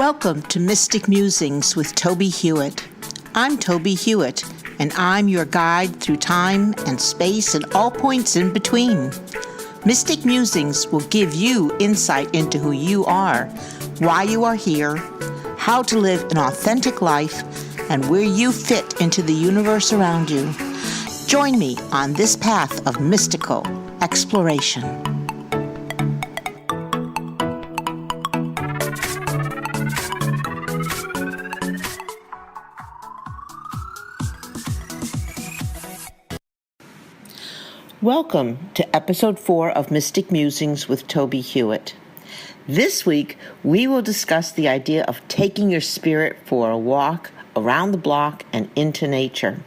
Welcome to Mystic Musings with Tobie Hewitt. I'm Tobie Hewitt, and I'm your guide through time and space and all points in between. Mystic Musings will give you insight into who you are, why you are here, how to live an authentic life, and where you fit into the universe around you. Join me on this path of mystical exploration. Welcome to episode 4 of Mystic Musings with Tobie Hewitt. This week, we will discuss the idea of taking your spirit for a walk around the block and into nature.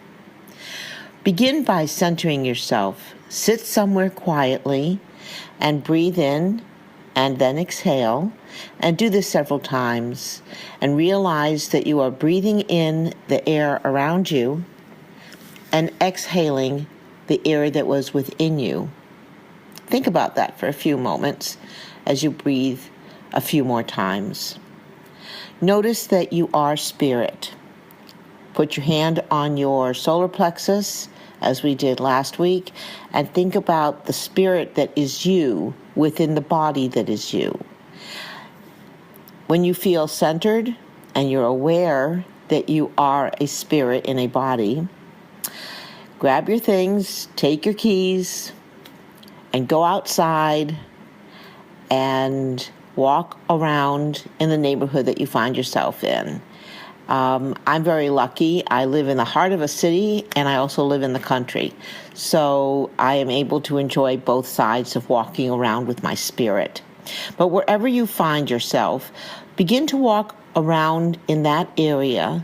Begin by centering yourself. Sit somewhere quietly and breathe in and then exhale, and do this several times, and realize that you are breathing in the air around you and exhaling the air that was within you. Think about that for a few moments as you breathe a few more times. Notice that you are spirit. Put your hand on your solar plexus, as we did last week, and think about the spirit that is you within the body that is you. When you feel centered and you're aware that you are a spirit in a body, grab your things, take your keys, and go outside and walk around in the neighborhood that you find yourself in. I'm very lucky. I live in the heart of a city, and I also live in the country. So I am able to enjoy both sides of walking around with my spirit. But wherever you find yourself, begin to walk around in that area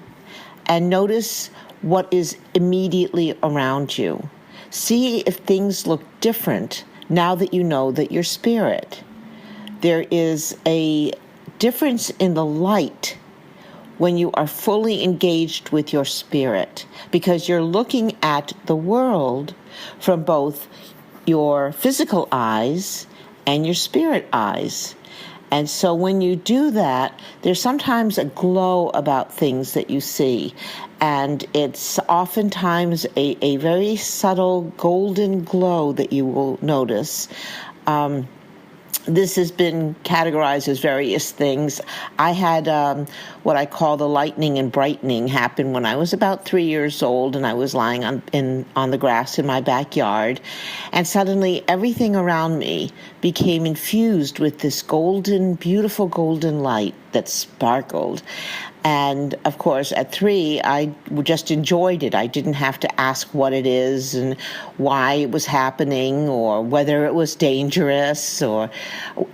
and notice what is immediately around you. See if things look different now that you know that you're spirit. There is a difference in the light when you are fully engaged with your spirit, because you're looking at the world from both your physical eyes and your spirit eyes. And so when you do that, there's sometimes a glow about things that you see. And it's oftentimes a very subtle golden glow that you will notice. This has been categorized as various things. I had what I call the lightning and brightening happen when I was about 3 years old, and I was lying on the grass in my backyard, and suddenly everything around me became infused with this golden, beautiful golden light that sparkled. And of course, at 3, I just enjoyed it. I didn't have to ask what it is and why it was happening or whether it was dangerous or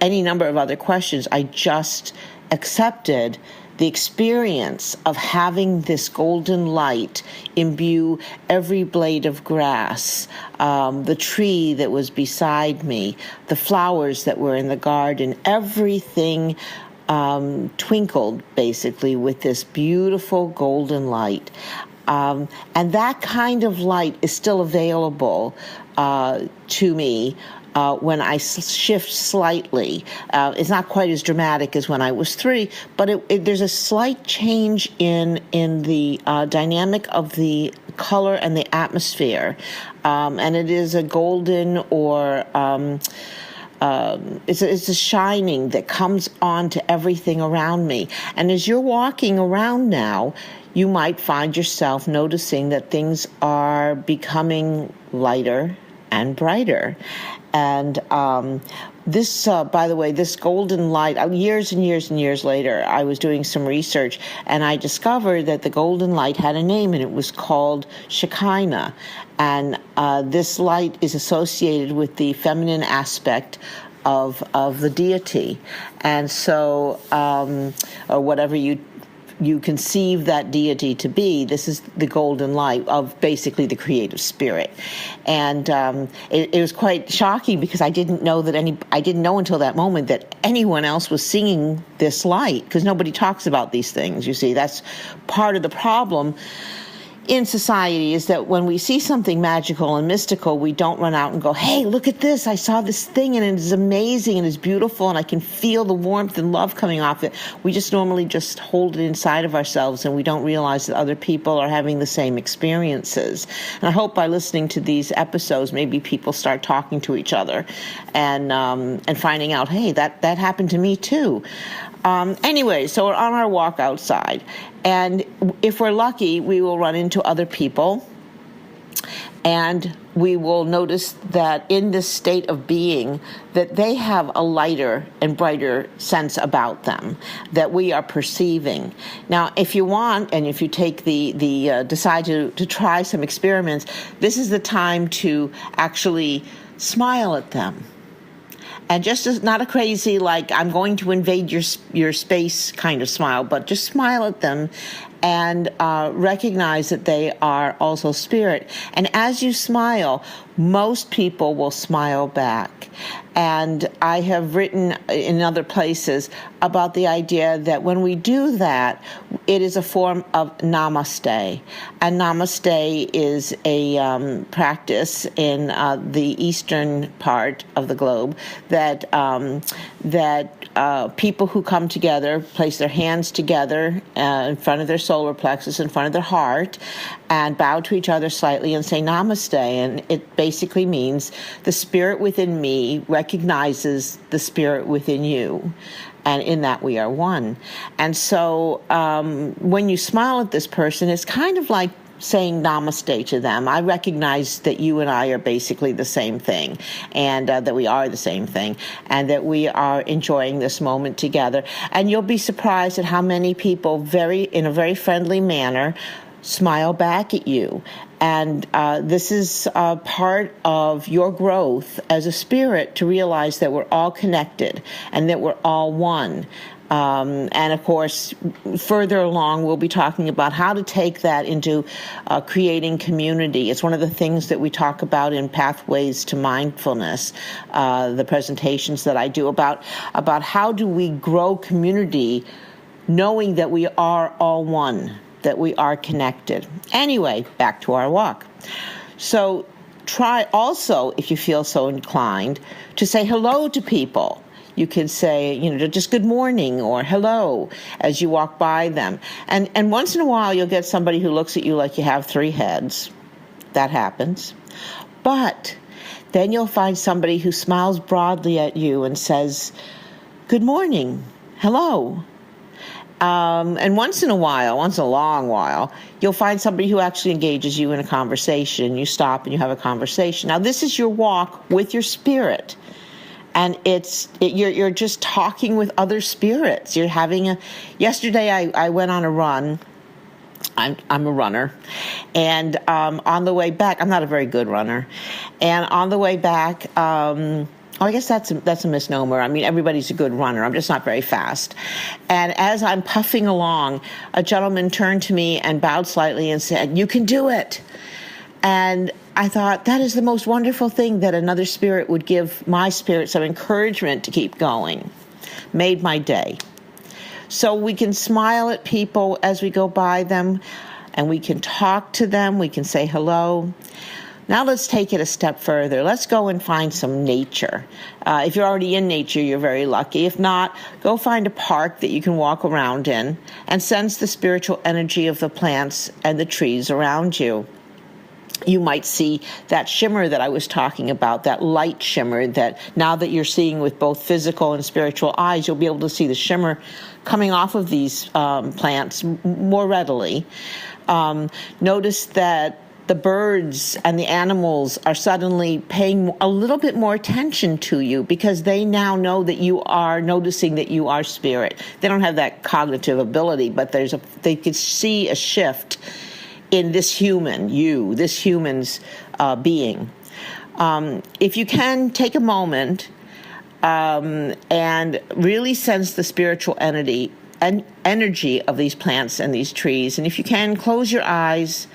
any number of other questions. I just accepted the experience of having this golden light imbue every blade of grass, the tree that was beside me, the flowers that were in the garden, everything twinkled basically with this beautiful golden light. And that kind of light is still available to me when I shift slightly. It's not quite as dramatic as when I was 3, but there's a slight change in the dynamic of the color and the atmosphere. And it is a golden or it's a shining that comes on to everything around me. And as you're walking around now, you might find yourself noticing that things are becoming lighter and brighter. And this, by the way, this golden light, years and years and years later, I was doing some research, and I discovered that the golden light had a name, and it was called Shekinah. And this light is associated with the feminine aspect of the deity. And so, or whatever you conceive that deity to be, this is the golden light of basically the creative spirit. And it was quite shocking because I didn't know until that moment that anyone else was singing this light, because nobody talks about these things. You see, that's part of the problem in society is that when we see something magical and mystical, we don't run out and go, hey, look at this. I saw this thing and it is amazing and it's beautiful and I can feel the warmth and love coming off it. We just normally just hold it inside of ourselves and we don't realize that other people are having the same experiences. And I hope by listening to these episodes, maybe people start talking to each other and finding out, hey, that happened to me too. Anyway, so we're on our walk outside, and if we're lucky, we will run into other people, and we will notice that in this state of being, that they have a lighter and brighter sense about them that we are perceiving. Now, if you want, and if you take decide to try some experiments, this is the time to actually smile at them. And just as not a crazy, like, I'm going to invade your space kind of smile, but just smile at them and recognize that they are also spirit. And as you smile, most people will smile back. And I have written in other places about the idea that when we do that, it is a form of namaste. And namaste is a practice in the eastern part of the globe that people who come together place their hands together in front of their solar plexus, in front of their heart, and bow to each other slightly and say namaste. And it basically means the spirit within me recognizes the spirit within you. And in that we are one. And so when you smile at this person, it's kind of like saying namaste to them. I recognize that you and I are basically the same thing, and that we are the same thing, and that we are enjoying this moment together. And you'll be surprised at how many people in a very friendly manner smile back at you. And this is part of your growth as a spirit to realize that we're all connected and that we're all one. And of course, further along, we'll be talking about how to take that into creating community. It's one of the things that we talk about in Pathways to Mindfulness, the presentations that I do about how do we grow community knowing that we are all one, that we are connected. Anyway, back to our walk. So try also, if you feel so inclined, to say hello to people. You can say, just good morning or hello as you walk by them. And once in a while, you'll get somebody who looks at you like you have three heads. That happens. But then you'll find somebody who smiles broadly at you and says, good morning, hello. And once in a long while, you'll find somebody who actually engages you in a conversation. You stop and you have a conversation. Now, this is your walk with your spirit. And you're just talking with other spirits. You're having yesterday I went on a run. I'm a runner. And on the way back, I'm not a very good runner. And on the way back, I guess that's a misnomer. I mean, everybody's a good runner. I'm just not very fast. And as I'm puffing along, a gentleman turned to me and bowed slightly and said, "You can do it." And I thought, that is the most wonderful thing, that another spirit would give my spirit some encouragement to keep going. Made my day. So we can smile at people as we go by them, and we can talk to them. We can say hello. Now let's take it a step further. Let's go and find some nature. If you're already in nature, you're very lucky. If not, go find a park that you can walk around in and sense the spiritual energy of the plants and the trees around you. You might see that shimmer that I was talking about, that light shimmer that now that you're seeing with both physical and spiritual eyes, you'll be able to see the shimmer coming off of these plants more readily. Notice that the birds and the animals are suddenly paying a little bit more attention to you because they now know that you are noticing that you are spirit. They don't have that cognitive ability, but they could see a shift in this human's being. If you can, take a moment and really sense the spiritual energy of these plants and these trees. And if you can, close your eyes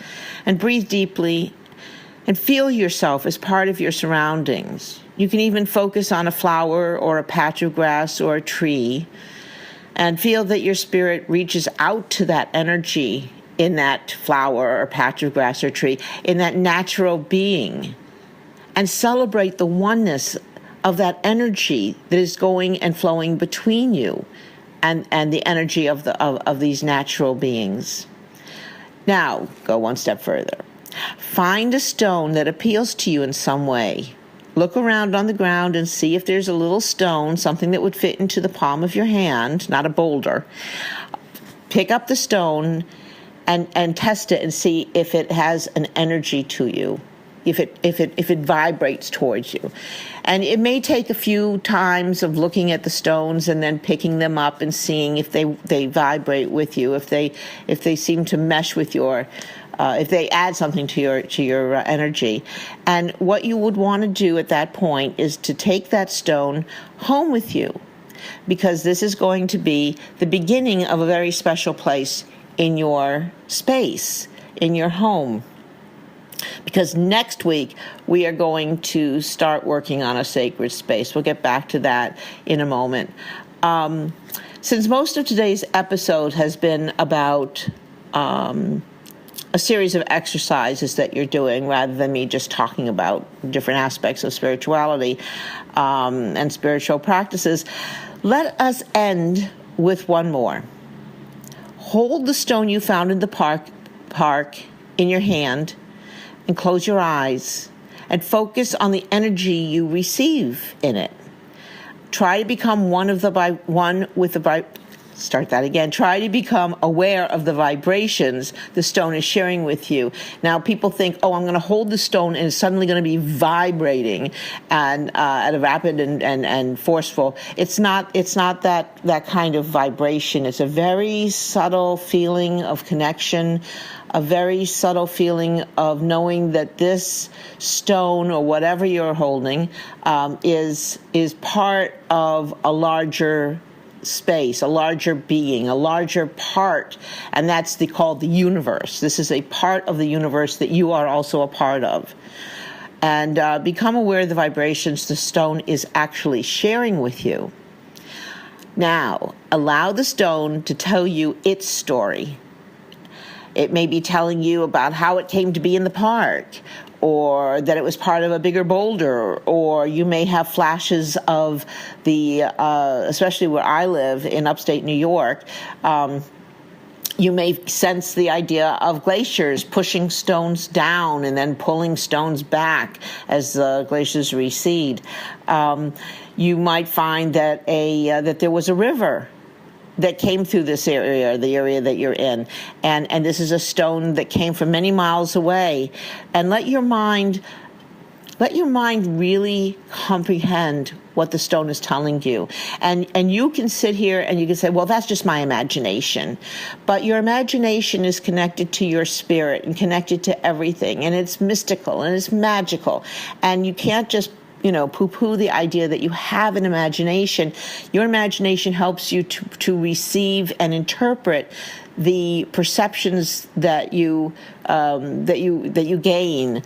and breathe deeply and feel yourself as part of your surroundings. You can even focus on a flower or a patch of grass or a tree and feel that your spirit reaches out to that energy in that flower or patch of grass or tree, in that natural being, and celebrate the oneness of that energy that is going and flowing between you and the energy of these natural beings. Now, go one step further. Find a stone that appeals to you in some way. Look around on the ground and see if there's a little stone, something that would fit into the palm of your hand, not a boulder. Pick up the stone and test it and see if it has an energy to you, if it vibrates towards you. And it may take a few times of looking at the stones and then picking them up and seeing if they vibrate with you, if they seem to mesh with your if they add something to your energy. And what you would want to do at that point is to take that stone home with you, because this is going to be the beginning of a very special place in your space, in your home. Because next week we are going to start working on a sacred space. We'll get back to that in a moment. Since most of today's episode has been about a series of exercises that you're doing, rather than me just talking about different aspects of spirituality and spiritual practices, let us end with one more. Hold the stone you found in the park in your hand and close your eyes and focus on the energy you receive in it. Try to become Try to become aware of the vibrations the stone is sharing with you. Now, people think, oh, I'm going to hold the stone and it's suddenly going to be vibrating and at a rapid and forceful. It's not that kind of vibration. It's a very subtle feeling of connection, a very subtle feeling of knowing that this stone or whatever you're holding is part of a larger space, a larger being, a larger part, and that's called the universe. This is a part of the universe that you are also a part of. And become aware of the vibrations the stone is actually sharing with you. Now, allow the stone to tell you its story. It may be telling you about how it came to be in the park, or that it was part of a bigger boulder, or you may have flashes of especially where I live in upstate New York, you may sense the idea of glaciers pushing stones down and then pulling stones back as the glaciers recede. You might find that that there was a river that came through this area, the area that you're in. And this is a stone that came from many miles away. And let your mind really comprehend what the stone is telling you. And you can sit here and you can say, well, that's just my imagination. But your imagination is connected to your spirit and connected to everything. And it's mystical and it's magical. And you can't just poo-poo the idea that you have an imagination. Your imagination helps you to receive and interpret the perceptions that you gain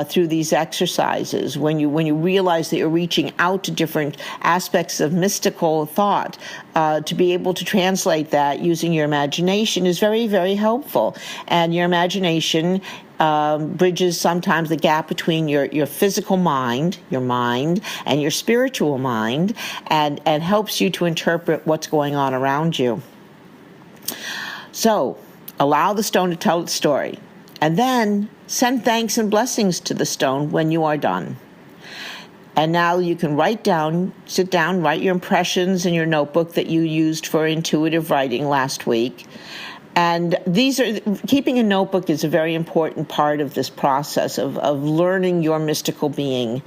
through these exercises. When you realize that you're reaching out to different aspects of mystical thought, to be able to translate that using your imagination is very, very helpful. And your imagination bridges sometimes the gap between your physical mind, and your spiritual mind, and helps you to interpret what's going on around you. So, allow the stone to tell its story, and then send thanks and blessings to the stone when you are done. And now you can sit down, write your impressions in your notebook that you used for intuitive writing last week. And keeping a notebook is a very important part of this process of learning your mystical being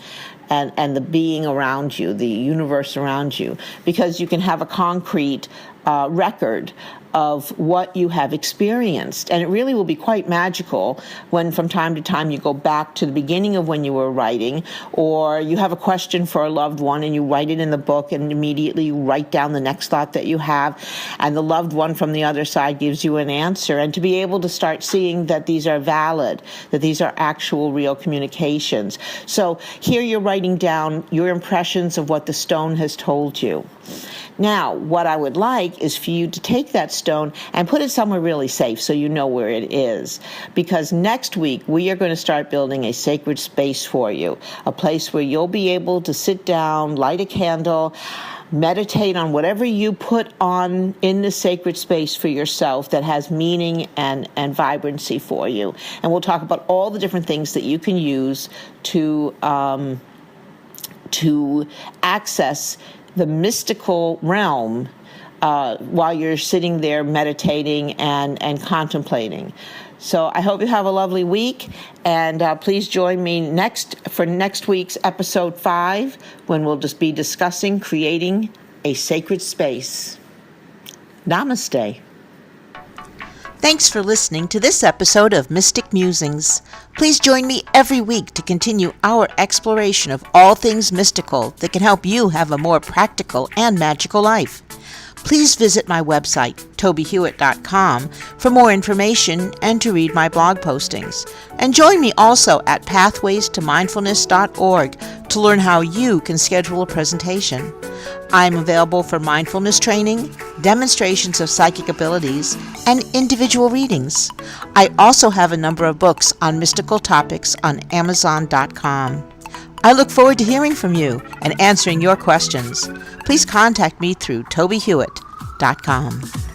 and the being around you, the universe around you, because you can have a concrete record of what you have experienced. And it really will be quite magical when from time to time you go back to the beginning of when you were writing, or you have a question for a loved one and you write it in the book and immediately you write down the next thought that you have, and the loved one from the other side gives you an answer. And to be able to start seeing that these are valid, that these are actual real communications. So here you're writing down your impressions of what the stone has told you. Now, what I would like is for you to take that stone and put it somewhere really safe so you know where it is. Because next week, we are going to start building a sacred space for you, a place where you'll be able to sit down, light a candle, meditate on whatever you put on in the sacred space for yourself that has meaning and vibrancy for you. And we'll talk about all the different things that you can use to access the mystical realm while you're sitting there meditating and contemplating. So I hope you have a lovely week, and please join me for next week's episode 5, when we'll just be discussing creating a sacred space. Namaste. Thanks for listening to this episode of Mystic Musings. Please join me every week to continue our exploration of all things mystical that can help you have a more practical and magical life. Please visit my website, tobiehewitt.com, for more information and to read my blog postings. And join me also at pathwaystomindfulness.org to learn how you can schedule a presentation. I'm available for mindfulness training, demonstrations of psychic abilities, and individual readings. I also have a number of books on mystical topics on Amazon.com. I look forward to hearing from you and answering your questions. Please contact me through tobiehewitt.com.